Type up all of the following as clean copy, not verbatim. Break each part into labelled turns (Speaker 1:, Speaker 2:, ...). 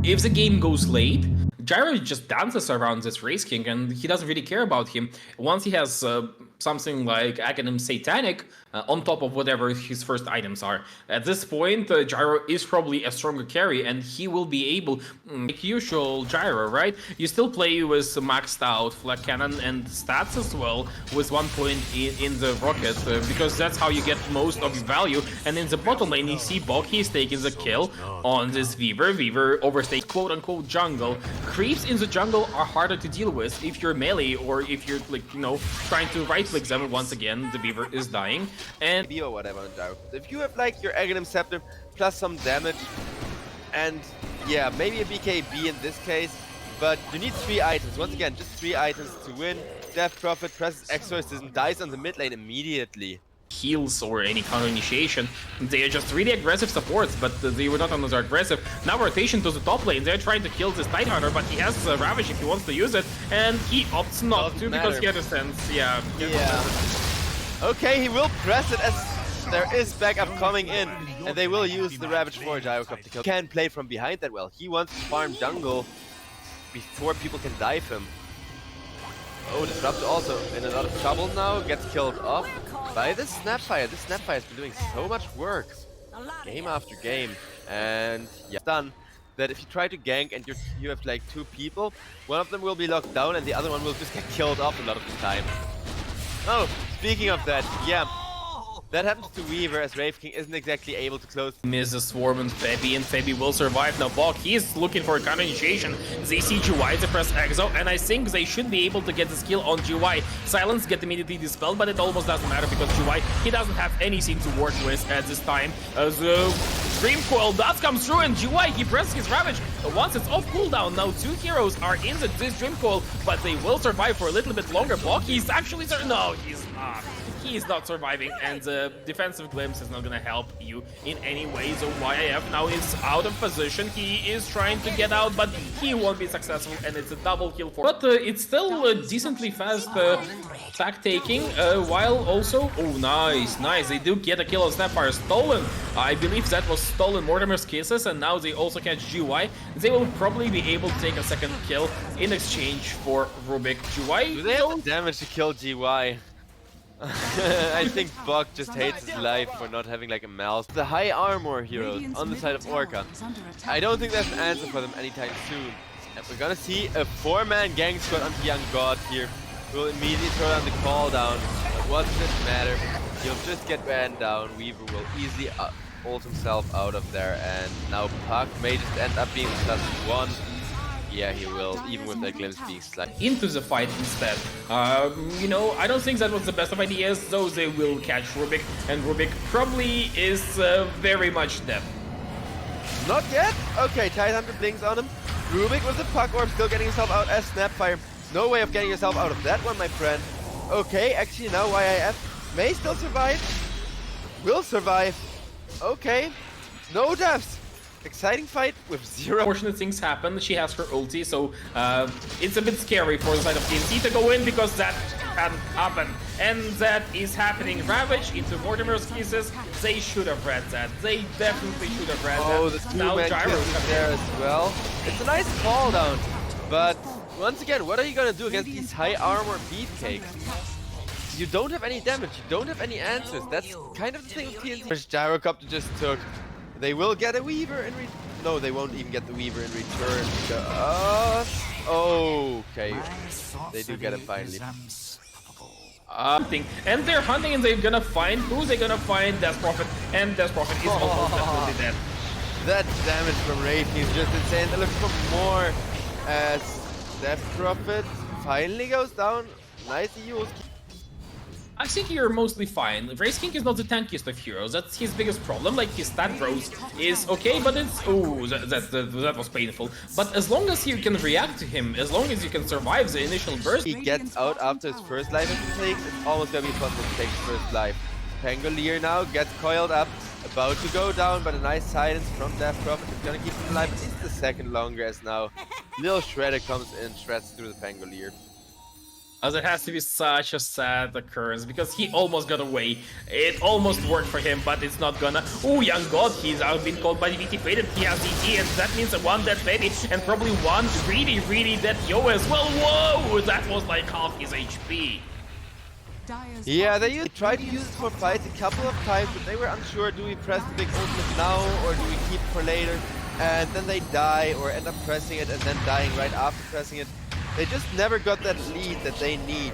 Speaker 1: If the game goes late, Gyro just dances around this Race King and he doesn't really care about him. Once he has something like Aghanim Satanic on top of whatever his first items are. At this point, Gyro is probably a stronger carry and he will be able, like usual Gyro, right? You still play with maxed out Flak Cannon and stats as well with 1 point in the rocket because that's how you get most of your value. And in the bottom lane, you see Bok, he's taking the kill on this Weaver. Weaver overstays quote-unquote jungle. Creeps in the jungle are harder to deal with if you're melee or if you're, like, you know, trying to right-click them. Once again, the Weaver is dying. And
Speaker 2: or whatever on Gyro. If you have like your Aghanim Scepter plus some damage, and yeah, maybe a BKB in this case, but you need 3 items. Once again, just 3 items to win. Death Prophet presses Exorcism, dies on the mid lane immediately.
Speaker 1: Heals or any counter initiation. They are just really aggressive supports, but they were not on their aggressive. Now rotation to the top lane. They're trying to kill this Tidehunter, but he has Ravage if he wants to use it, and he opts not to because he understands. Yeah.
Speaker 2: Okay, he will press it as there is backup coming in, and they will use the Ravage for Gyrocopter kill. Can't play from behind that well. He wants to farm jungle before people can dive him. Oh, Disruptor also in a lot of trouble now, gets killed off by the Snapfire. This Snapfire has been doing so much work, game after game, and yeah, it's done. That if you try to gank and you have like 2 people, one of them will be locked down and the other one will just get killed off a lot of the time. Oh, speaking of that, yeah. That happens to Weaver as Wraith King isn't exactly able to close.
Speaker 1: Mrs. Swarm and Fabi will survive. Now Bok, he's looking for a counter initiation. They see GY, they press Exo, and I think they should be able to get the skill on GY. Silence get immediately dispelled, but it almost doesn't matter because GY, he doesn't have anything to work with at this time. The Dream Coil does come through, and GY, he presses his Ravage. Once it's off cooldown, now 2 heroes are in this Dream Coil, but they will survive for a little bit longer. Bok, he's actually... No, he's not. He is not surviving, and the defensive glimpse is not gonna help you in any way. So YIF now is out of position. He is trying to get out, but he won't be successful, and it's a double kill for. But it's still decently fast attack taking, while also... Oh, nice. They do get a kill on Snapfire. Stolen. I believe that was stolen Mortimer's Kisses, and now they also catch GY. They will probably be able to take a second kill in exchange for Rubik. GY...
Speaker 2: Do they have the damage to kill GY? I think Bok just hates his life for not having like a mouse. The high armor heroes on the side of Orca. I don't think there's an answer for them anytime soon. And we're gonna see a 4-man gang squad onto Young God here. We'll immediately throw down the call down. But what does it matter? He'll just get ran down. Weaver will easily ult himself out of there. And now Puck may just end up being +1. Yeah, he will, even with that glimpse being slightly
Speaker 1: into the fight instead. You know, I don't think that was the best of ideas, though they will catch Rubik, and Rubik probably is very much dead.
Speaker 2: Not yet? Okay, Tidehunter blinks on him. Rubik with the Puck Orb still getting himself out as Snapfire. No way of getting yourself out of that one, my friend. Okay, actually now YIF may still survive. Will survive. Okay, no deaths. Exciting fight with 0.
Speaker 1: Unfortunate things happen. She has her ulti, so it's a bit scary for the side of TNC to go in because that can't happen. And that is happening. Ravage into Mortimer's Kisses. They should have read that. They definitely should have read that.
Speaker 2: Oh, the 2-man kill is there as well. It's a nice call down, but once again, what are you gonna do against these high armor beefcakes? You don't have any damage. You don't have any answers. That's kind of the thing with TNC. Gyrocopter just took. They will get a Weaver in return. No, they won't even get the Weaver in return. Okay. They do get it finally.
Speaker 1: And they're hunting and they're gonna find... Who's they gonna find? Death Prophet. And Death Prophet is almost definitely dead.
Speaker 2: That damage from Wraith is just insane. They're looking for more as Death Prophet finally goes down. Nice use.
Speaker 1: I think you're mostly fine. Race King is not the tankiest of heroes. That's his biggest problem. Like, his stat throws is okay, but it's... Oh, that was painful. But as long as you can react to him, as long as you can survive the initial burst...
Speaker 2: He gets out after his first life if he takes, it's almost gonna be possible to take his first life. Pangolier now gets coiled up, about to go down, but a nice silence from Death Prophet is gonna keep him alive at least a second longer as now Lil Shredder comes in, shreds through the Pangolier.
Speaker 1: As it has to be such a sad occurrence because he almost got away. It almost worked for him, but it's not gonna. Oh, young god, he's out been called by the VT Faded. He has DT, and that means one dead baby and probably one really dead Yo as well. Whoa, that was like half his HP.
Speaker 2: Yeah, they tried to use it for fights a couple of times, but they were unsure. Do we press the big ultimate now, or do we keep it for later? And then they die, or end up pressing it and then dying right after pressing it. They just never got that lead that they need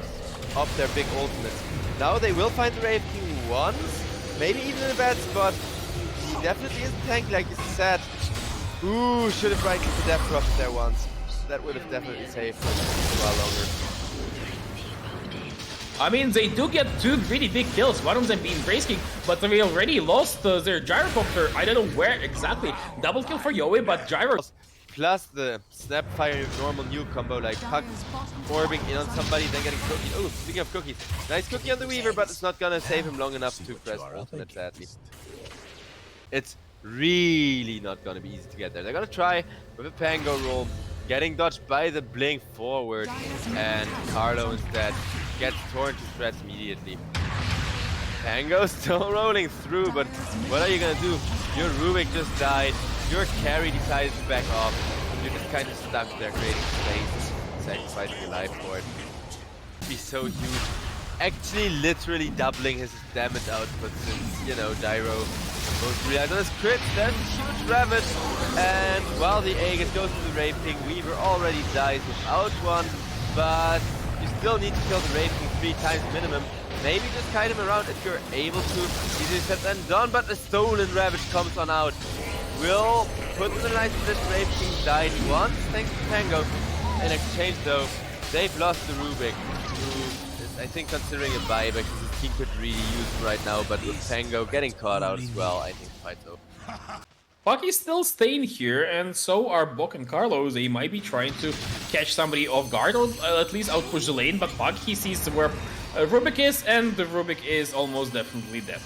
Speaker 2: of their big ultimates. Now they will find the Wraith King once, maybe even in a bad spot. He definitely isn't tanky like you said. Ooh, should have right into Death Prophet there once. That would have definitely saved him a while longer.
Speaker 1: I mean, they do get two really big kills, one of them being Grace King, but they already lost their Gyrocopter. I don't know where exactly. Double kill for Yoe, but Gyro...
Speaker 2: Plus the Snapfire normal new combo, like Puck orbing in on somebody, then getting cookie. Oh, speaking of cookies, nice cookie on the Weaver, but it's not gonna save him long enough to press ultimate, sadly. It's really not gonna be easy to get there. They're gonna try with a Pango roll, getting dodged by the Blink forward, and Carlo instead gets torn to shreds immediately. Pango still rolling through, but what are you gonna do? Your Rubik just died. Your carry decided to back off. You're just kind of stuck there creating space, sacrificing your life for it. It'd be so huge. Actually, literally doubling his damage output since, you know, Gyro most realized on his crits. That's huge damage. And while the Aegis goes to the Wraith King, Weaver already dies without one. But you still need to kill the Wraith King 3 times minimum. Maybe just kite him around if you're able to. Easily said and done, but a stolen Ravage comes on out. Will put in a nice split. Wraith King died once thanks to Pango. In exchange though, they've lost the Rubik, who is I think considering a buyback because his team could really use him right now, but with Pango getting caught out as well, I think the fight's over.
Speaker 1: Puck is still staying here, and so are Bok and Carlo. They might be trying to catch somebody off guard, or at least outpush the lane, but Puck, he sees where Rubik is, and the Rubik is almost definitely dead.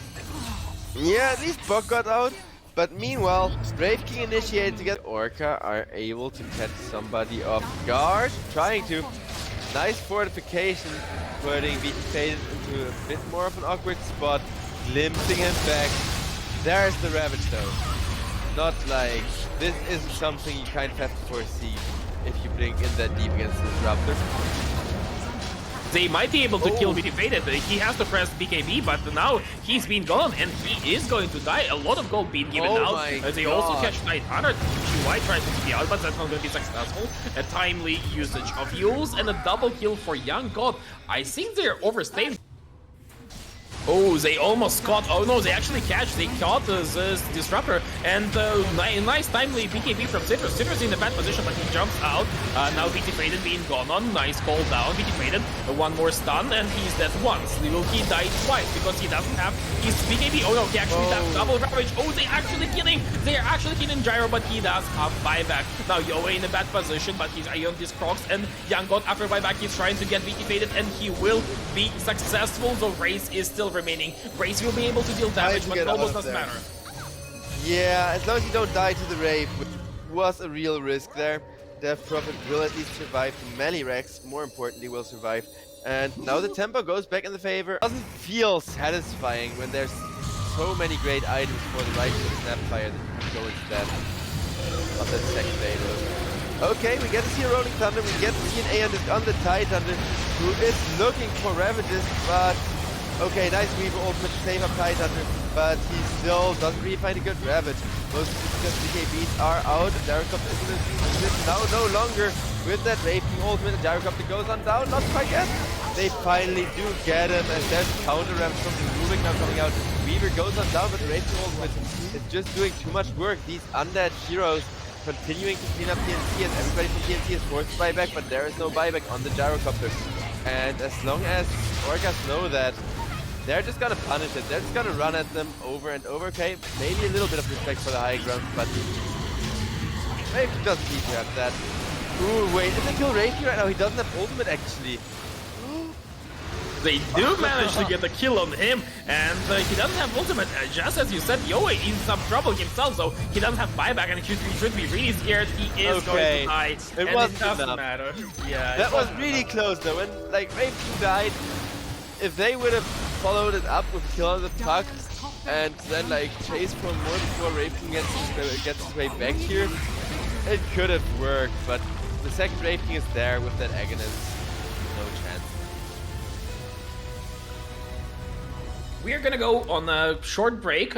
Speaker 2: Yeah, at least Bok got out. But meanwhile, Wraith King initiated to get Orca are able to catch somebody off guard. Trying to. Nice fortification, putting VT Faded into a bit more of an awkward spot. Glimpsing him back. There's the Ravage though. Not like, this isn't something you kind of have to foresee if you blink in that deep against the Disruptor.
Speaker 1: They might be able to kill VT Faded. He has to press BKB, but now he's been gone and he is going to die. A lot of gold being given out. They also catch Tidehunter. GY tries to be out, but that's not going to be successful. A timely usage of heals and a double kill for Young God. I think they're overstaying. Oh, they almost caught. Oh no, they actually they caught this Disruptor, and nice timely BKB from Citrus. Citrus in a bad position, but he jumps out. Now VT Faded being gone on. Nice call down. VT Faded, one more stun, and he's dead once. He died twice because he doesn't have his BKB. Oh no, he actually does double ravage. Oh, they're actually killing Gyro, but he does have buyback. Now Yoe in a bad position, but he's on his Crocs, and Young God after buyback, he's trying to get VT Faded, and he will be successful. So Race is still remaining. Race will be able to deal damage, but it almost doesn't matter.
Speaker 2: Yeah, as long as you don't die to the Wraith, which was a real risk there. Death Prophet will at least survive. The melee Rex, more importantly, will survive. And now the tempo goes back in the favor. It doesn't feel satisfying when there's so many great items for the right to the Snapfire that go instead of that second Halo. Okay, we get to see a Rolling Thunder, we get to see an A on the Tidehunter, who is looking for Ravages, but okay, nice Weaver ultimate to save up Tidehunter, but he still doesn't really find a good Ravage. Most because BKBs are out, Gyrocopter is in a position now no longer with that Wraith King ultimate, and Gyrocopter goes on down, not quite yet. They finally do get him, and there's counter ramp from the Rubik now coming out. Weaver goes on down, but the Wraith King ultimate is just doing too much work. These undead heroes continuing to clean up TNT, and everybody from TNT is forced to buy back, but there is no buyback on the Gyrocopter. And as long as Orcas know that, they're just gonna punish it. They're just gonna run at them over and over. Okay, maybe a little bit of respect for the high ground, but maybe he doesn't need to have that. Ooh, wait, is it kill Wraith right now? He doesn't have ultimate actually.
Speaker 1: They do manage to get a kill on him, and he doesn't have ultimate. Just as you said, Yoa is in some trouble himself, so he doesn't have buyback, and he should be really scared. He is going to die, and it doesn't matter. Yeah,
Speaker 2: that was really close though. When like Raven died, if they would have followed it up with a kill on the puck and then like chase for more before Raven gets his way back here, it could have worked. But the second Raven is there with that Agonist. No chance.
Speaker 1: We are gonna go on a short break.